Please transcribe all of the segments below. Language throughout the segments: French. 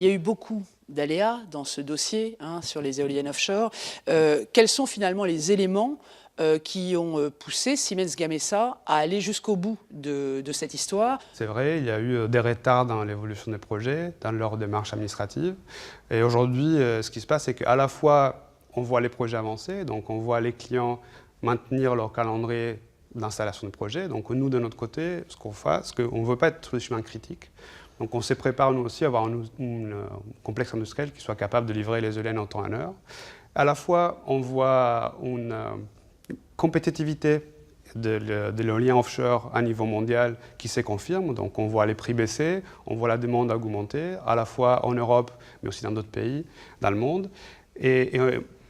Il y a eu beaucoup d'aléas dans ce dossier sur les éoliennes offshore. Quels sont finalement les éléments qui ont poussé Siemens Gamesa à aller jusqu'au bout de cette histoire? C'est vrai, il y a eu des retards dans l'évolution des projets, dans leur démarche administrative. Et aujourd'hui, ce qui se passe, c'est qu'à la fois, on voit les projets avancer, donc on voit les clients maintenir leur calendrier d'installation de projets. Donc nous, de notre côté, ce qu'on fait, c'est qu'on ne veut pas être sur des chemins critiques. Donc on se prépare nous aussi à avoir un complexe industriel qui soit capable de livrer les éoliennes en temps et en heure. À la fois, on voit une compétitivité de l'éolien offshore à niveau mondial qui se confirme. Donc on voit les prix baisser, on voit la demande augmenter, à la fois en Europe, mais aussi dans d'autres pays dans le monde. Et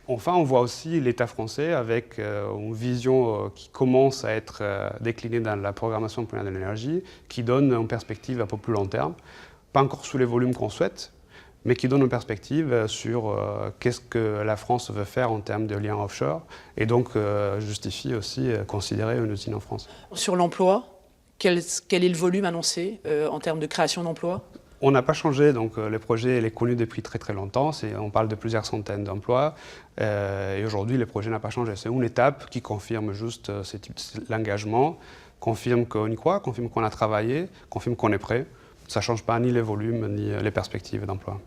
enfin, on voit aussi l'État français avec une vision qui commence à être déclinée dans la programmation pluriannuelle de l'énergie, qui donne une perspective un peu plus long terme, pas encore sous les volumes qu'on souhaite, mais qui donne une perspective sur qu'est-ce que la France veut faire en termes de liens offshore, et donc justifie aussi considérer une usine en France. Sur l'emploi, quel est le volume annoncé en termes de création d'emplois? On n'a pas changé, donc le projet est connu depuis très très longtemps, on parle de plusieurs centaines d'emplois, et aujourd'hui le projet n'a pas changé. C'est une étape qui confirme juste l'engagement, confirme qu'on y croit, confirme qu'on a travaillé, confirme qu'on est prêt. Ça ne change pas ni les volumes ni les perspectives d'emploi.